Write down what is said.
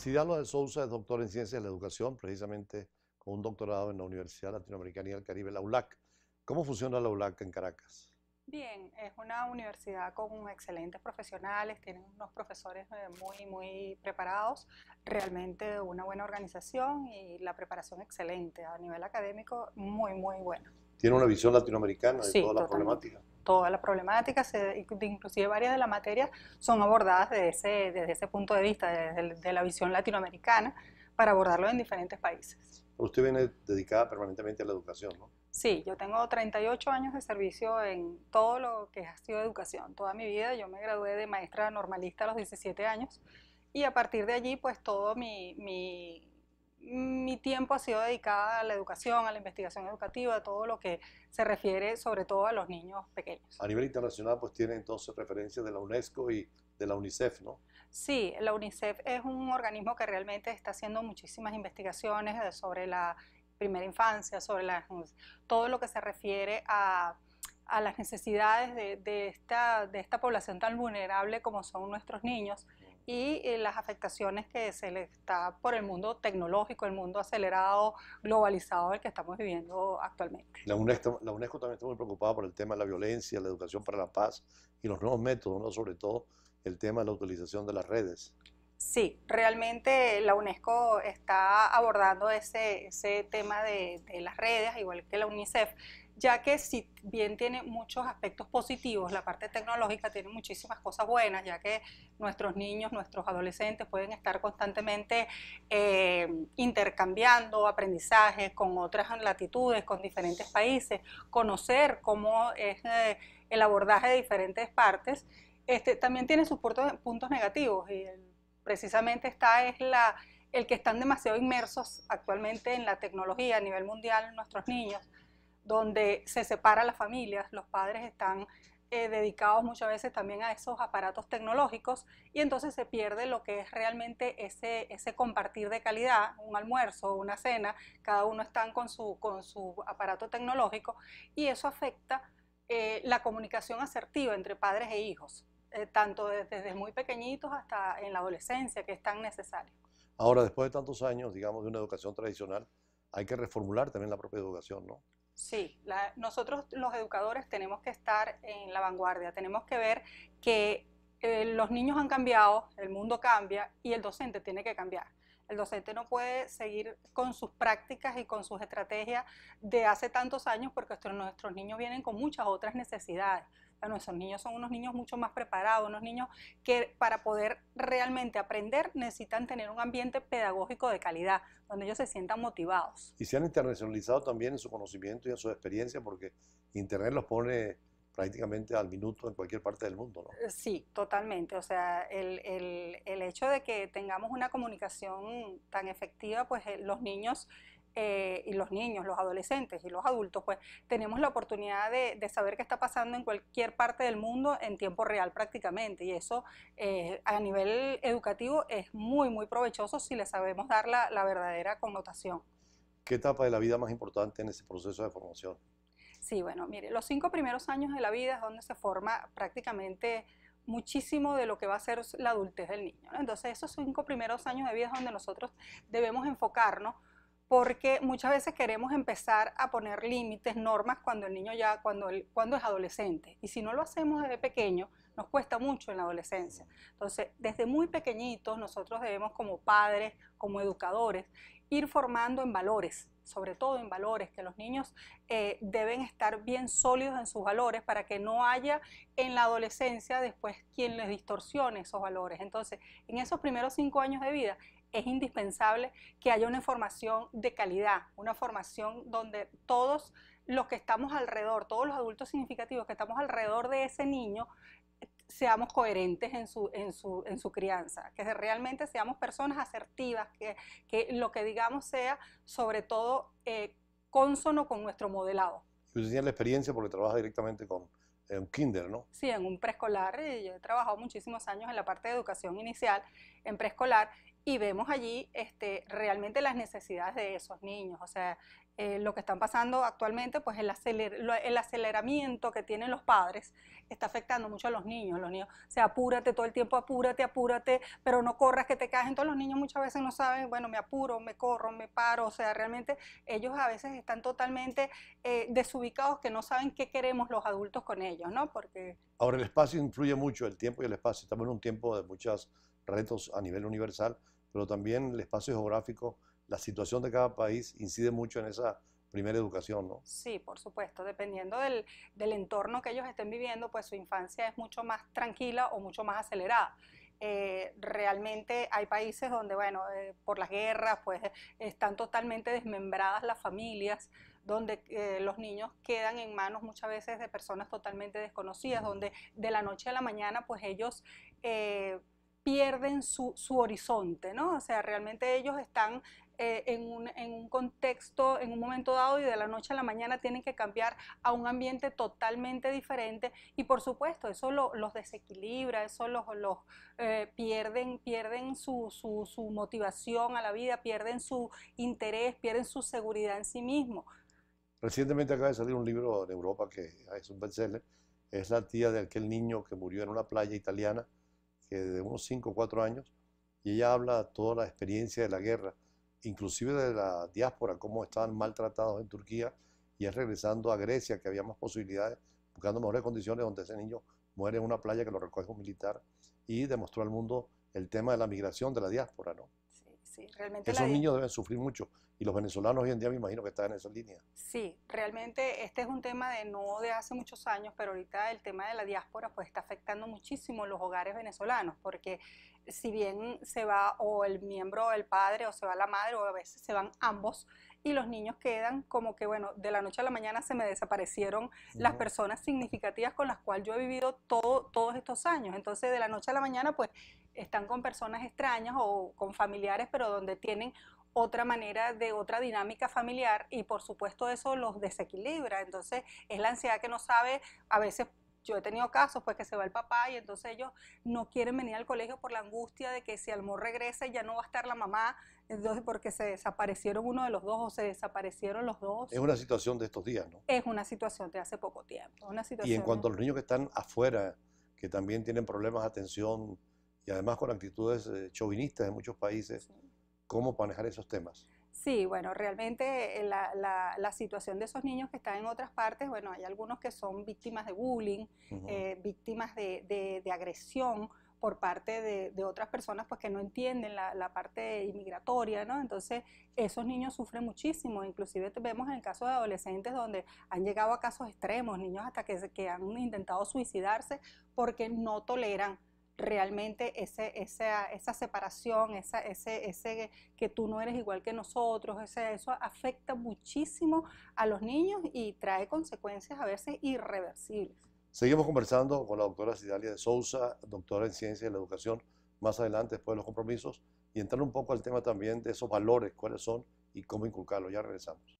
Cidalo de Souza es doctor en Ciencias de la Educación, precisamente con un doctorado en la Universidad Latinoamericana y del Caribe, la ULAC. ¿Cómo funciona la ULAC en Caracas? Bien, es una universidad con excelentes profesionales, tienen unos profesores muy preparados, realmente una buena organización y la preparación excelente a nivel académico, muy buena. ¿Tiene una visión latinoamericana de Sí, toda la totalmente. problemática? Toda la problemática, inclusive varias de las materias son abordadas desde ese punto de vista, de la visión latinoamericana, para abordarlo en diferentes países. Pero usted viene dedicada permanentemente a la educación, ¿no? Sí, yo tengo 38 años de servicio en todo lo que ha sido educación. Toda mi vida yo me gradué de maestra normalista a los 17 años y a partir de allí pues todo mi tiempo ha sido dedicado a la educación, a la investigación educativa, a todo lo que se refiere sobre todo a los niños pequeños. A nivel internacional, pues tiene entonces referencias de la UNESCO y de la UNICEF, ¿no? Sí, la UNICEF es un organismo que realmente está haciendo muchísimas investigaciones sobre la primera infancia, todo lo que se refiere a las necesidades de esta población tan vulnerable como son nuestros niños y las afectaciones que se le está por el mundo tecnológico, el mundo acelerado, globalizado, el que estamos viviendo actualmente. La UNESCO también está muy preocupada por el tema de la violencia, la educación para la paz y los nuevos métodos, ¿no? Sobre todo el tema de la utilización de las redes. Sí, realmente la UNESCO está abordando ese tema de las redes, igual que la UNICEF, ya que si bien tiene muchos aspectos positivos, la parte tecnológica tiene muchísimas cosas buenas, ya que nuestros niños, nuestros adolescentes pueden estar constantemente intercambiando aprendizajes con otras latitudes, con diferentes países, conocer cómo es el abordaje de diferentes partes. También tiene sus puntos negativos y precisamente el que están demasiado inmersos actualmente en la tecnología a nivel mundial nuestros niños, donde se separan las familias, los padres están dedicados muchas veces también a esos aparatos tecnológicos y entonces se pierde lo que es realmente ese compartir de calidad, un almuerzo, una cena, cada uno está con su aparato tecnológico y eso afecta la comunicación asertiva entre padres e hijos, tanto desde muy pequeñitos hasta en la adolescencia, que es tan necesario. Ahora, después de tantos años, digamos, de una educación tradicional, hay que reformular también la propia educación, ¿no? Sí, nosotros los educadores tenemos que estar en la vanguardia, tenemos que ver que los niños han cambiado, el mundo cambia y el docente tiene que cambiar. El docente no puede seguir con sus prácticas y con sus estrategias de hace tantos años porque nuestros niños vienen con muchas otras necesidades. Nuestros niños son unos niños mucho más preparados, unos niños que para poder realmente aprender necesitan tener un ambiente pedagógico de calidad, donde ellos se sientan motivados. Y se han internacionalizado también en su conocimiento y en su experiencia porque Internet los pone prácticamente al minuto en cualquier parte del mundo, ¿no? Sí, totalmente. O sea, el hecho de que tengamos una comunicación tan efectiva, pues los niños los adolescentes y los adultos, pues tenemos la oportunidad de saber qué está pasando en cualquier parte del mundo en tiempo real prácticamente. Y eso a nivel educativo es muy provechoso si le sabemos dar la verdadera connotación. ¿Qué etapa de la vida más importante en ese proceso de formación? Sí, bueno, mire, los 5 primeros años de la vida es donde se forma prácticamente muchísimo de lo que va a ser la adultez del niño, ¿no? Entonces, esos 5 primeros años de vida es donde nosotros debemos enfocarnos porque muchas veces queremos empezar a poner límites, normas cuando el niño cuando es adolescente. Y si no lo hacemos desde pequeño, nos cuesta mucho en la adolescencia. Entonces, desde muy pequeñitos, nosotros debemos como padres, como educadores, ir formando en valores, sobre todo en valores, que los niños deben estar bien sólidos en sus valores para que no haya en la adolescencia después quien les distorsione esos valores. Entonces, en esos primeros 5 años de vida es indispensable que haya una formación de calidad, una formación donde todos los que estamos alrededor, todos los adultos significativos que estamos alrededor de ese niño, seamos coherentes en su crianza, que realmente seamos personas asertivas, que lo que digamos sea sobre todo cónsono con nuestro modelado. Usted tiene la experiencia porque trabaja directamente con un kinder, ¿no? Sí, en un preescolar, yo he trabajado muchísimos años en la parte de educación inicial, en preescolar, y vemos allí realmente las necesidades de esos niños. O sea, lo que están pasando actualmente, pues el aceleramiento que tienen los padres está afectando mucho a los niños. Los niños, o sea, apúrate todo el tiempo, apúrate, apúrate, pero no corras que te caes. Entonces los niños muchas veces no saben, bueno, me apuro, me corro, me paro. O sea, realmente ellos a veces están totalmente desubicados, que no saben qué queremos los adultos con ellos, ¿no? Porque... Ahora, el espacio influye mucho, el tiempo y el espacio. Estamos en un tiempo de muchos retos a nivel universal, pero también el espacio geográfico, la situación de cada país incide mucho en esa primera educación, ¿no? Sí, por supuesto, dependiendo del entorno que ellos estén viviendo, pues su infancia es mucho más tranquila o mucho más acelerada. Realmente hay países donde, bueno, por las guerras, pues están totalmente desmembradas las familias, donde los niños quedan en manos muchas veces de personas totalmente desconocidas, donde de la noche a la mañana, pues ellos pierden su horizonte, ¿no? O sea, realmente ellos están en un contexto, en un momento dado, y de la noche a la mañana tienen que cambiar a un ambiente totalmente diferente, y por supuesto eso los desequilibra, eso pierden su motivación a la vida, pierden su interés, pierden su seguridad en sí mismos. Recientemente acaba de salir un libro en Europa que es un bestseller. Es la tía de aquel niño que murió en una playa italiana, que de unos 5 o 4 años, y ella habla toda la experiencia de la guerra, inclusive de la diáspora, cómo estaban maltratados en Turquía, y es regresando a Grecia, que había más posibilidades, buscando mejores condiciones, donde ese niño muere en una playa que lo recoge un militar, y demostró al mundo el tema de la migración de la diáspora, ¿no? Sí, sí, realmente Esos niños deben sufrir mucho, y los venezolanos hoy en día me imagino que están en esa línea. Sí, realmente este es un tema de no de hace muchos años, pero ahorita el tema de la diáspora pues está afectando muchísimo los hogares venezolanos, porque si bien se va o el miembro, el padre, o se va la madre, o a veces se van ambos, y los niños quedan como que, bueno, de la noche a la mañana se me desaparecieron las personas significativas con las cuales yo he vivido todos estos años. Entonces, de la noche a la mañana, pues están con personas extrañas o con familiares, pero donde tienen otra manera, de otra dinámica familiar, y por supuesto eso los desequilibra. Entonces es la ansiedad que no sabe, a veces yo he tenido casos pues que se va el papá y entonces ellos no quieren venir al colegio por la angustia de que si el amor regresa ya no va a estar la mamá, entonces porque se desaparecieron uno de los dos o se desaparecieron los Es dos. una situación de estos días, ¿no? Es una situación de hace poco tiempo, una Y en situación cuanto a los niños que están afuera, que también tienen problemas de atención y además con actitudes chauvinistas en muchos países, sí. ¿cómo manejar esos temas? Sí, bueno, realmente la situación de esos niños que están en otras partes, bueno, hay algunos que son víctimas de bullying, víctimas de agresión por parte de otras personas, pues que no entienden la parte inmigratoria, ¿no? Entonces, esos niños sufren muchísimo, inclusive vemos en el caso de adolescentes donde han llegado a casos extremos, niños hasta que han intentado suicidarse porque no toleran realmente esa separación, ese que tú no eres igual que nosotros, eso afecta muchísimo a los niños y trae consecuencias a veces irreversibles. Seguimos conversando con la doctora Cidalia de Souza, doctora en Ciencia de la Educación, más adelante después de los compromisos, y entrar un poco al tema también de esos valores, cuáles son y cómo inculcarlos. Ya regresamos.